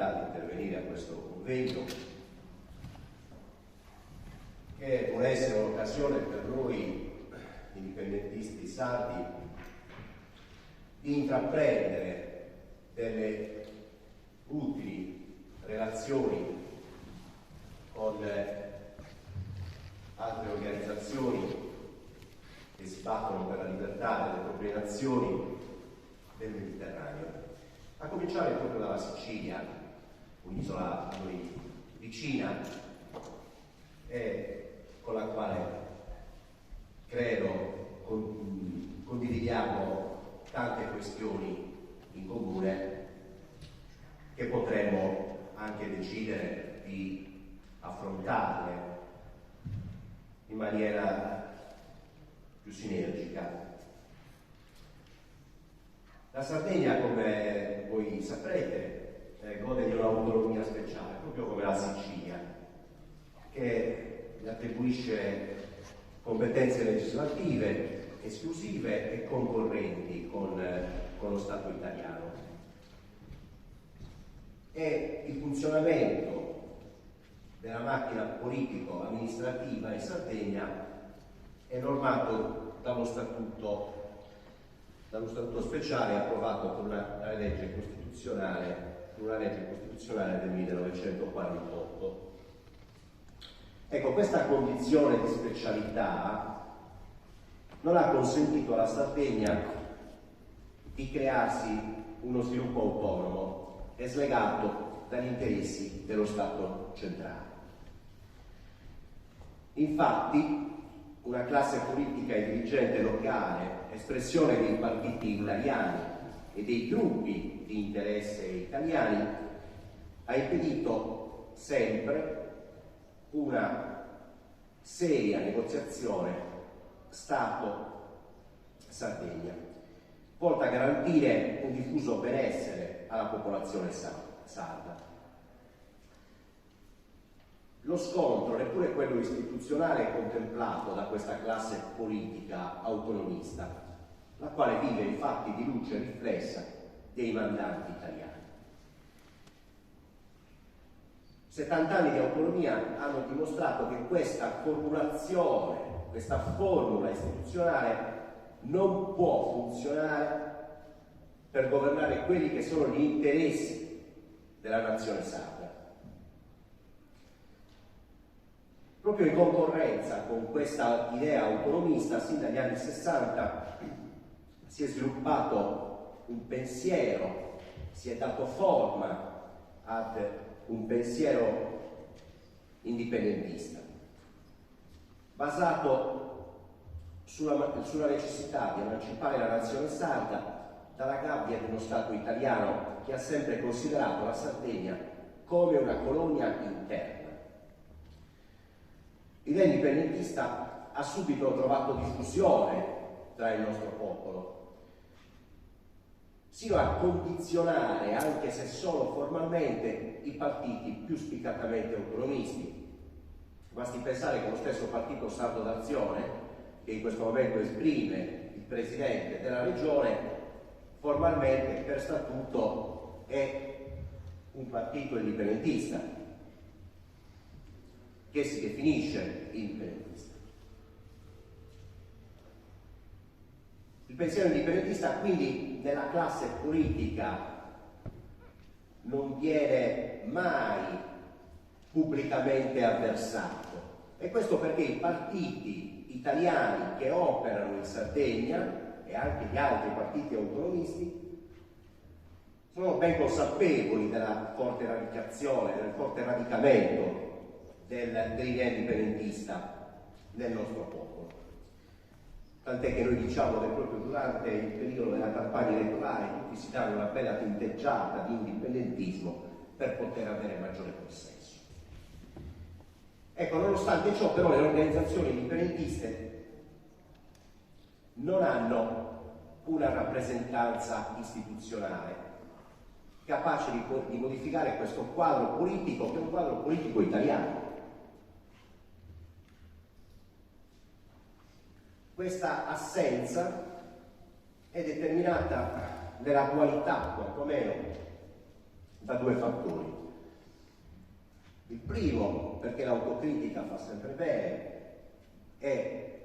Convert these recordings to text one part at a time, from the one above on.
possibilità di intervenire a questo convegno, che vuole essere un'occasione per noi indipendentisti sardi di intraprendere delle utili relazioni con altre organizzazioni che si battono per la libertà delle proprie nazioni del Mediterraneo, a cominciare proprio dalla Sicilia, un'isola a noi vicina e con la quale credo condividiamo tante questioni in comune che potremmo anche decidere di affrontarle in maniera più sinergica. La Sardegna, come voi saprete, gode di un'autonomia speciale, proprio come la Sicilia, che gli attribuisce competenze legislative esclusive e concorrenti con lo Stato italiano. E il funzionamento della macchina politico-amministrativa in Sardegna è normato dallo statuto speciale approvato con una legge costituzionale del 1948. Ecco, questa condizione di specialità non ha consentito alla Sardegna di crearsi uno sviluppo autonomo e slegato dagli interessi dello Stato centrale. Infatti, una classe politica e dirigente locale, espressione dei partiti italiani e dei gruppi di interesse italiani, ha impedito sempre una seria negoziazione Stato-Sardegna, volta a garantire un diffuso benessere alla popolazione sarda. Lo scontro, neppure quello istituzionale, è contemplato da questa classe politica autonomista, la quale vive infatti di luce riflessa dei mandanti italiani. 70 anni di autonomia hanno dimostrato che questa formulazione, questa formula istituzionale non può funzionare per governare quelli che sono gli interessi della nazione sarda. Proprio in concorrenza con questa idea autonomista, sin dagli anni 60 si è sviluppato un pensiero, si è dato forma ad un pensiero indipendentista, basato sulla necessità di emancipare la nazione sarda dalla gabbia di uno Stato italiano che ha sempre considerato la Sardegna come una colonia interna. L'idea indipendentista ha subito trovato diffusione tra il nostro popolo, sino a condizionare, anche se solo formalmente, i partiti più spiccatamente autonomisti. Basti pensare che lo stesso Partito Sardo d'Azione, che in questo momento esprime il presidente della regione, formalmente per statuto è un partito indipendentista, che si definisce indipendentista. Il pensiero indipendentista quindi nella classe politica non viene mai pubblicamente avversato, e questo perché i partiti italiani che operano in Sardegna e anche gli altri partiti autonomisti sono ben consapevoli della forte radicazione, del forte radicamento dell'idea indipendentista nel nostro popolo. Tant'è che noi diciamo che proprio durante il periodo della campagna elettorale tutti si danno una bella tinteggiata di indipendentismo per poter avere maggiore consenso. Ecco, nonostante ciò però le organizzazioni indipendentiste non hanno una rappresentanza istituzionale capace di modificare questo quadro politico, che è un quadro politico italiano. Questa assenza è determinata nella qualità, quantomeno, da due fattori. Primo, perché l'autocritica fa sempre bene, è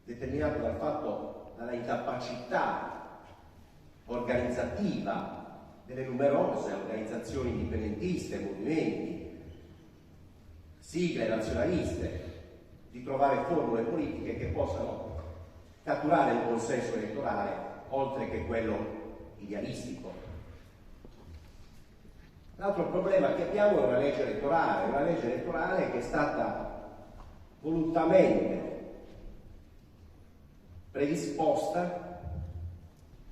determinato dal fatto, dalla incapacità organizzativa delle numerose organizzazioni indipendentiste, movimenti, sigle nazionaliste, di trovare formule politiche che possano catturare il consenso elettorale oltre che quello idealistico. L'altro problema che abbiamo è una legge elettorale che è stata volutamente predisposta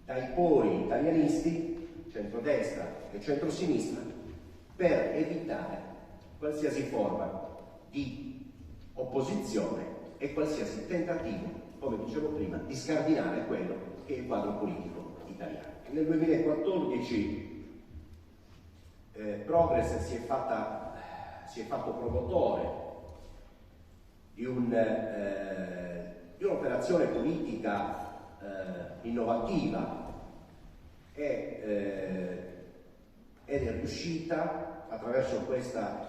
dai poli italianisti, centrodestra e centrosinistra, per evitare qualsiasi forma di opposizione e qualsiasi tentativo, come dicevo prima, di scardinare quello che è il quadro politico italiano. Nel 2014 Progress si è fatto promotore di un'operazione politica innovativa ed è riuscita attraverso questa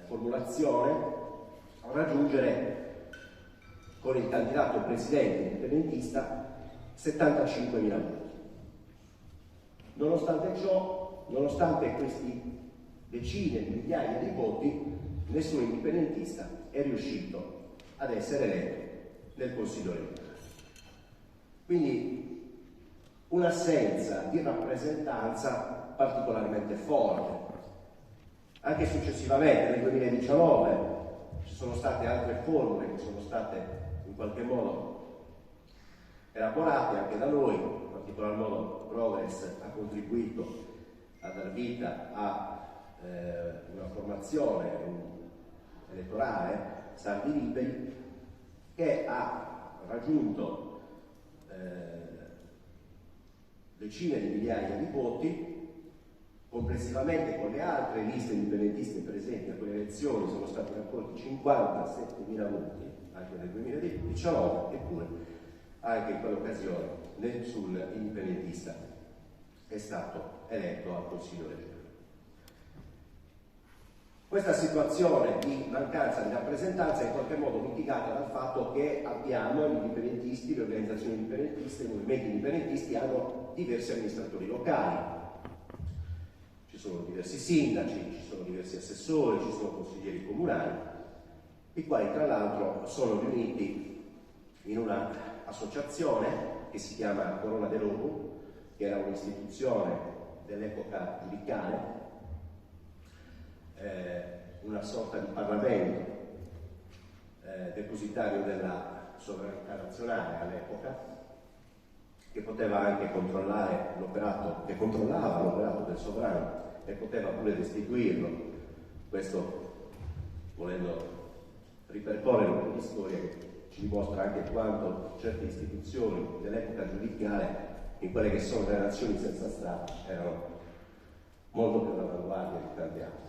formulazione a raggiungere con il candidato presidente indipendentista 75.000 voti. Nonostante ciò, nonostante questi decine di migliaia di voti, nessun indipendentista è riuscito ad essere eletto nel Consiglio regionale. Quindi un'assenza di rappresentanza particolarmente forte. Anche successivamente, nel 2019, ci sono state altre formule che sono state in qualche modo elaborate anche da noi, in particolar modo Progress ha contribuito a dar vita a una formazione elettorale, Sardi Liberi, che ha raggiunto decine di migliaia di voti. Complessivamente con le altre liste indipendentiste presenti a quelle elezioni sono stati raccolti 57.000 voti anche nel 2019, eppure anche in quell'occasione nessun indipendentista è stato eletto al Consiglio regionale. Questa situazione di mancanza di rappresentanza è in qualche modo mitigata dal fatto che abbiamo gli indipendentisti, le organizzazioni indipendentiste, i movimenti indipendentisti hanno diversi amministratori locali. Ci sono diversi sindaci, ci sono diversi assessori, ci sono consiglieri comunali, i quali tra l'altro sono riuniti in una associazione che si chiama Corona de Lobo, che era un'istituzione dell'epoca giudicale, una sorta di Parlamento depositario della sovranità nazionale all'epoca, che poteva anche controllare l'operato, che controllava l'operato del sovrano e poteva pure destituirlo. Questo, volendo ripercorrere un po' di storia, ci dimostra anche quanto certe istituzioni dell'epoca giudicale, in quelle che sono le nazioni senza Stato, erano molto più all'avanguardia di tante altre.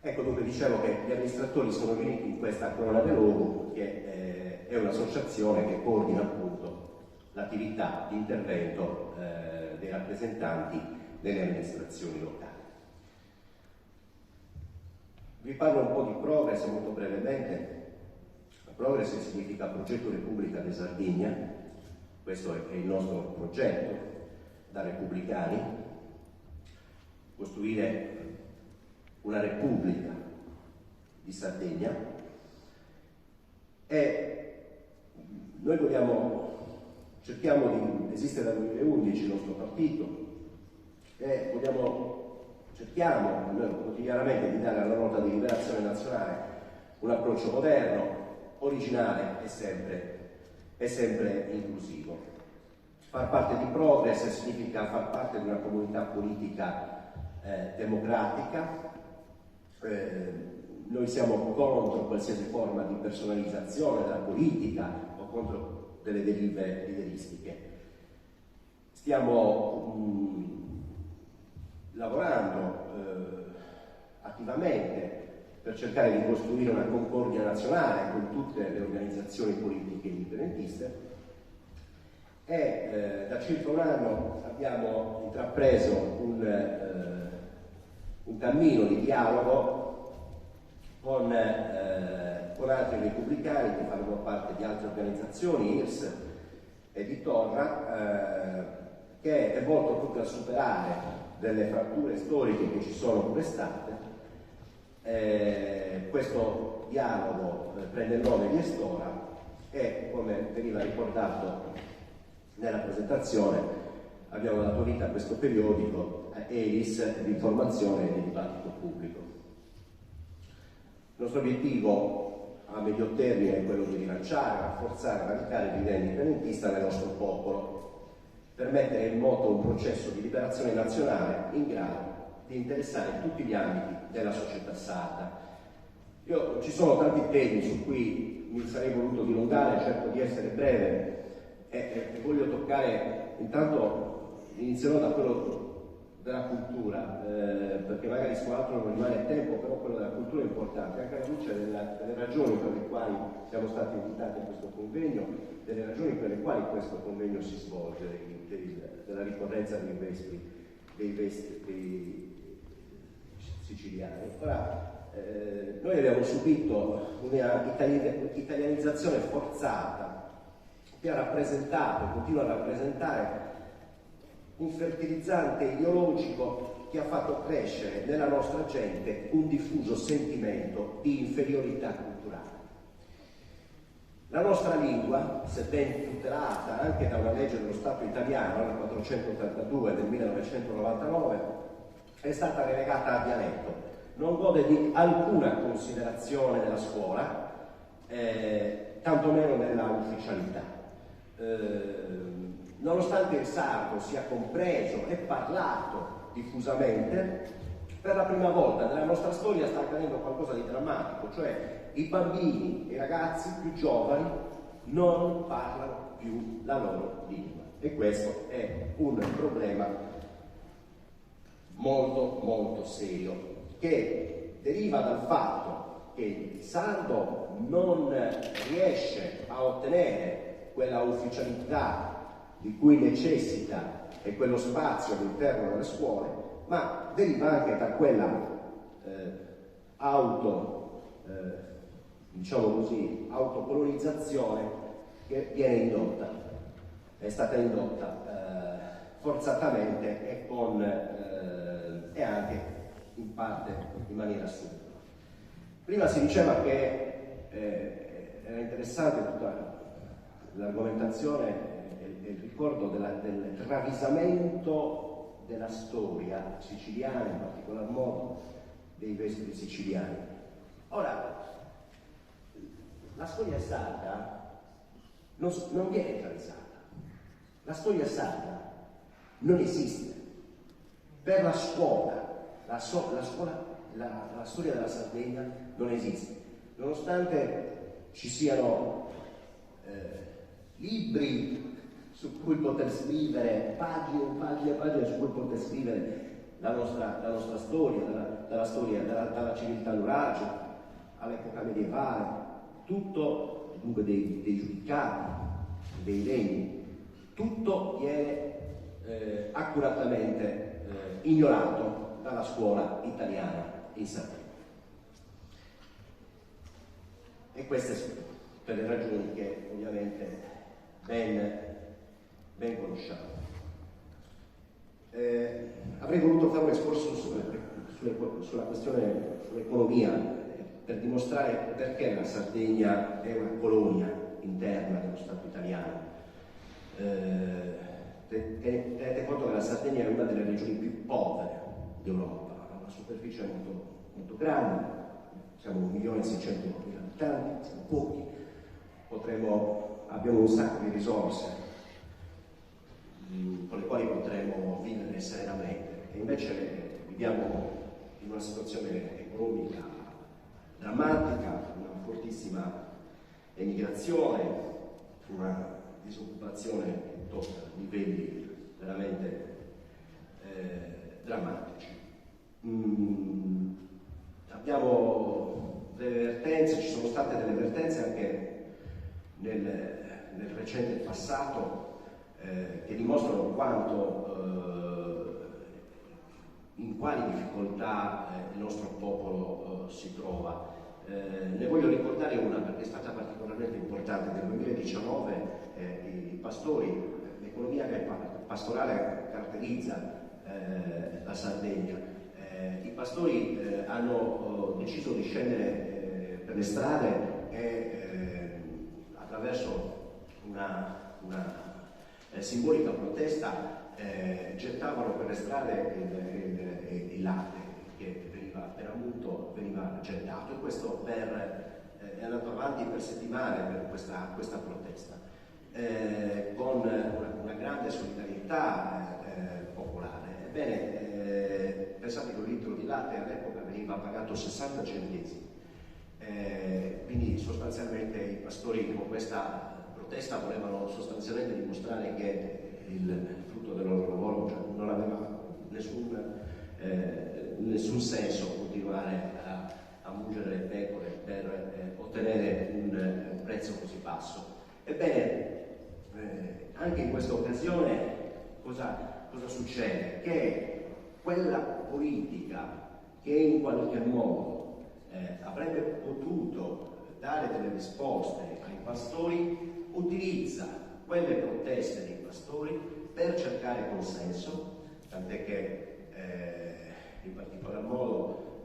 Ecco, dunque dicevo che gli amministratori sono riuniti in questa Corona de Lobo, che è un'associazione che coordina appunto l'attività di intervento dei rappresentanti delle amministrazioni locali. Vi parlo un po' di Progress molto brevemente. Progress significa Progetto Repubblica de Sardegna, questo è il nostro progetto da repubblicani, costruire una Repubblica di Sardegna, e noi esiste dal 2011 il nostro partito e cerchiamo quotidianamente di dare alla lotta di liberazione nazionale un approccio moderno, originale e sempre inclusivo. Far parte di Progress significa far parte di una comunità politica democratica. Noi siamo contro qualsiasi forma di personalizzazione della politica o contro delle derive lideristiche. Stiamo lavorando attivamente per cercare di costruire una concordia nazionale con tutte le organizzazioni politiche indipendentiste e da circa un anno abbiamo intrapreso un cammino di dialogo con altri repubblicani che fanno parte di altre organizzazioni, IRS e di Torra, che è volto proprio a superare delle fratture storiche che ci sono pure state. Questo dialogo prende il nome di Estora e, come veniva ricordato nella presentazione, abbiamo dato vita a questo periodico ELIS di informazione e di dibattito pubblico. Il nostro obiettivo a medio termine è quello di rilanciare, rafforzare, radicare l'idea indipendentista nel nostro popolo, per mettere in moto un processo di liberazione nazionale in grado di interessare tutti gli ambiti della società sarda. Ci sono tanti temi su cui mi sarei voluto dilungare, cerco di essere breve e voglio toccare, intanto inizierò da quello della cultura, perché magari su altro non rimane tempo, però quello della cultura è importante, anche alla luce delle ragioni per le quali siamo stati invitati a questo convegno, delle ragioni per le quali questo convegno si svolge, della ricorrenza dei vestri siciliani. Ora, noi abbiamo subito una italianizzazione forzata che ha rappresentato e continua a rappresentare un fertilizzante ideologico che ha fatto crescere nella nostra gente un diffuso sentimento di inferiorità culturale. La nostra lingua, sebbene tutelata anche da una legge dello Stato italiano, la 482 del 1999, è stata relegata a dialetto. Non gode di alcuna considerazione nella scuola, tantomeno nella ufficialità. Nonostante il sardo sia compreso e parlato diffusamente, per la prima volta nella nostra storia sta accadendo qualcosa di drammatico, cioè i bambini e i ragazzi più giovani non parlano più la loro lingua, e questo è un problema molto molto serio, che deriva dal fatto che il sardo non riesce a ottenere quella ufficialità di cui necessita e quello spazio all'interno delle scuole, ma deriva anche da quella diciamo così, autocolonizzazione che viene indotta, è stata indotta forzatamente e anche in parte in maniera assurda. Prima si diceva che era interessante tutta l'argomentazione e il ricordo del travisamento della storia siciliana, in particolar modo dei vestri siciliani. Ora, la storia sarda non viene travisata, la storia sarda non esiste. Per la scuola, la storia della Sardegna non esiste, nonostante ci siano libri su cui poter scrivere, pagine e pagine su cui poter scrivere la nostra storia, dalla storia, dalla civiltà nuragica all'epoca medievale, tutto, dunque dei giudicati, dei regni, tutto viene accuratamente ignorato dalla scuola italiana in Sardegna. E queste per le ragioni che ovviamente ben conosciamo. Avrei voluto fare un escorso sulla questione sull'economia per dimostrare perché la Sardegna è una colonia interna dello Stato italiano. Tenete conto che la Sardegna è una delle regioni più povere d'Europa, ha una superficie molto, molto grande, siamo 1.600.000 abitanti, siamo pochi, abbiamo un sacco di risorse con le quali potremmo vivere serenamente, e invece viviamo in una situazione economica drammatica, una fortissima emigrazione, una disoccupazione che tocca livelli veramente drammatici. Abbiamo delle vertenze, ci sono state delle vertenze anche nel recente passato che dimostrano quanto in quali difficoltà il nostro popolo si trova. Ne voglio ricordare una perché è stata particolarmente importante. Nel 2019 i pastori, l'economia pastorale caratterizza la Sardegna. I pastori hanno deciso di scendere per le strade e attraverso una simbolica protesta gettavano per le strade il latte che veniva gettato, e questo è andato avanti per settimane per questa protesta, con una grande solidarietà popolare. Ebbene, pensate che un litro di latte all'epoca veniva pagato 60 centesimi, quindi sostanzialmente i pastori con questa protesta volevano sostanzialmente dimostrare che il frutto del loro lavoro non aveva nessun senso continuare a mungere le pecore per ottenere un prezzo così basso. Ebbene, anche in questa occasione cosa succede? Che quella politica che in qualche modo avrebbe potuto dare delle risposte ai pastori utilizza quelle proteste dei pastori per cercare consenso, tant'è che in particolar modo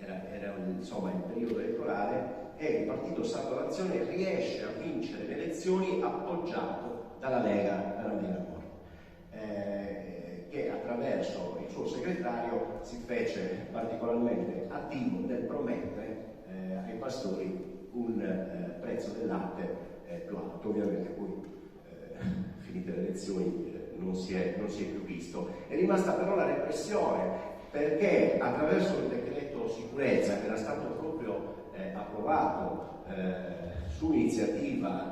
era insomma il periodo elettorale, e il partito Salva l'Azione riesce a vincere le elezioni appoggiato dalla Lega Nord, che attraverso il suo segretario si fece particolarmente attivo nel promettere ai pastori un prezzo del latte più alto. Ovviamente poi finite le elezioni non si è più visto. È rimasta però la repressione, perché attraverso il decreto sicurezza, che era stato proprio approvato su iniziativa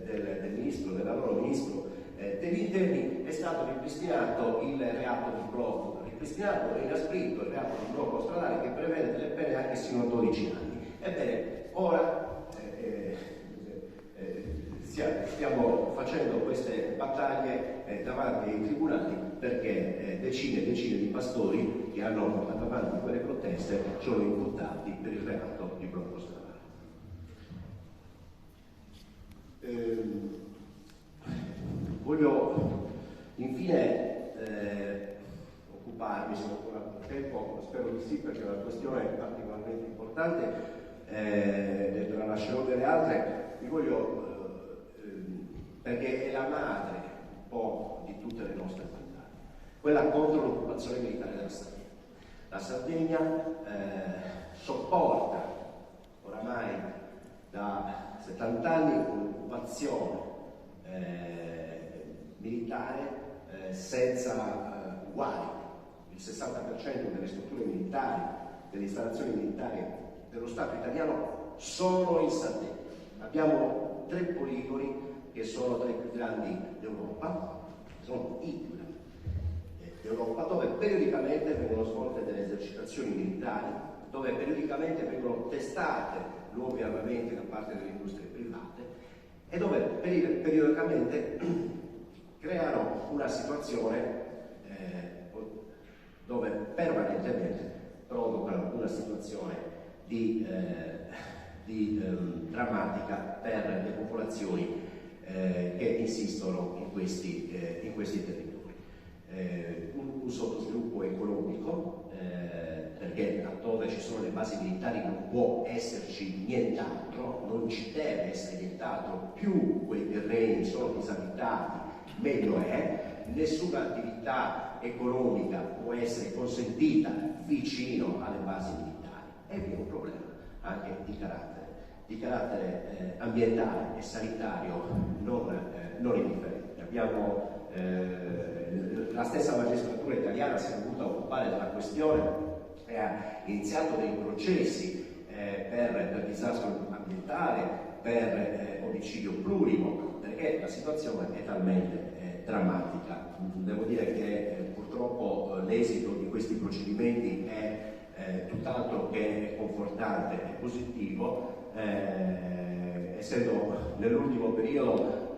dell'allora ministro degli interni, è stato ripristinato il reato di blocco, ripristinato e inasprito il reato di blocco stradale, che prevede delle pene anche sino a 12 anni. Ebbene, ora stiamo facendo queste battaglie davanti ai tribunali, perché decine e decine di pastori che hanno portato avanti quelle proteste sono imputati per il reato di blocco stradale. Voglio infine occuparmi, se ho ancora tempo, spero di sì, perché è una questione particolarmente importante, la lascerò delle altre. Vi voglio perché è la madre un po' di tutte le nostre battaglie, quella contro l'occupazione militare della Sardegna. La Sardegna sopporta oramai da 70 anni un'occupazione militare senza uguali. Il 60% delle strutture militari, delle installazioni militari dello Stato italiano sono in Sardegna. Abbiamo 3 poligoni che sono tra i più grandi d'Europa, sono i più grandi d'Europa, dove periodicamente vengono svolte delle esercitazioni militari, dove periodicamente vengono testate nuovi armamenti da parte delle industrie private e dove periodicamente creano una situazione dove permanentemente provocano una situazione drammatica per le popolazioni che insistono in questi territori. Un sottosviluppo economico, perché laddove ci sono le basi militari non può esserci nient'altro, non ci deve essere nient'altro, più quei terreni sono disabitati meglio è, nessuna attività economica può essere consentita vicino alle basi militari, e vi è un problema anche di carattere ambientale e sanitario non indifferente. Abbiamo la stessa magistratura italiana si è dovuta occupare della questione e ha iniziato dei processi per disastro ambientale, per omicidio plurimo, perché la situazione è talmente drammatica. Devo dire che purtroppo l'esito di questi procedimenti è tutt'altro che confortante e positivo, essendo nell'ultimo periodo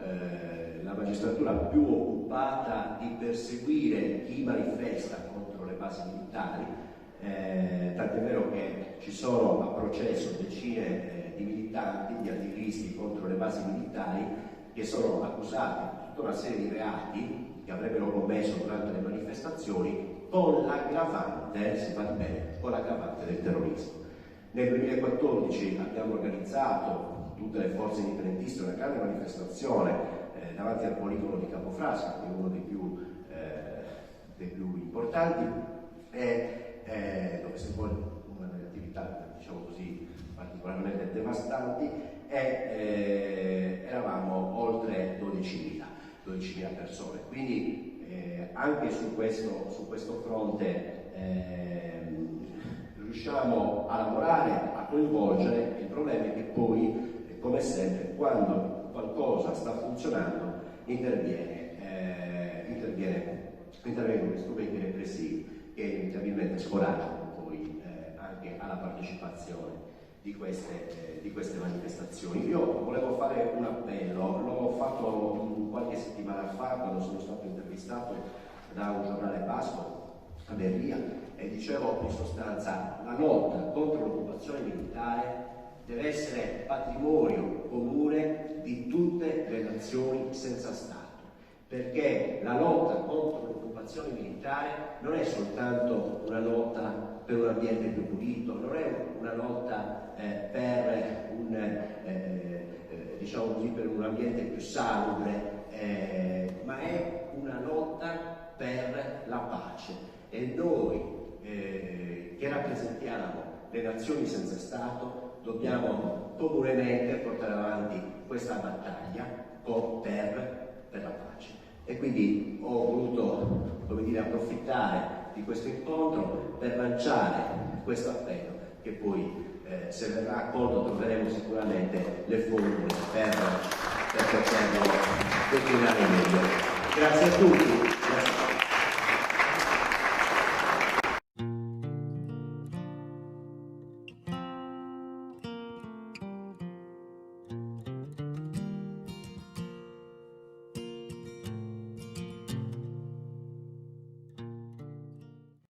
la magistratura più occupata di perseguire chi manifesta contro basi militari, tant'è vero che ci sono a processo decine di militanti, di attivisti contro le basi militari, che sono accusati di tutta una serie di reati che avrebbero commesso durante le manifestazioni, con l'aggravante, si fa bene, con l'aggravante del terrorismo. Nel 2014 abbiamo organizzato, tutte le forze indipendentiste, una grande manifestazione davanti al poligono di Capofrasca, che è uno dei più importanti, dove si svolge una delle attività, diciamo così, particolarmente devastanti, e eravamo oltre 12.000 persone. Quindi anche su questo fronte riusciamo a lavorare, a coinvolgere. Il problema è che poi, come sempre, quando qualcosa sta funzionando, intervengono gli strumenti repressivi che inevitabilmente scoraggiano poi anche alla partecipazione di queste manifestazioni. Io volevo fare un appello, l'ho fatto qualche settimana fa quando sono stato intervistato da un giornale basco a Berlia, e dicevo in sostanza: la lotta contro l'occupazione militare deve essere patrimonio comune di tutte le nazioni senza Stato, perché la lotta contro l'occupazione militare non è soltanto una lotta per un ambiente più pulito, non è una lotta per diciamo così, per un ambiente più salubre, ma è una lotta per la pace. E noi che rappresentiamo le nazioni senza Stato dobbiamo comunemente portare avanti questa battaglia per la pace. E quindi ho voluto, come dire, approfittare di questo incontro per lanciare questo appello, che poi se verrà accolto troveremo sicuramente le formule per poterlo declinare meglio. Grazie a tutti.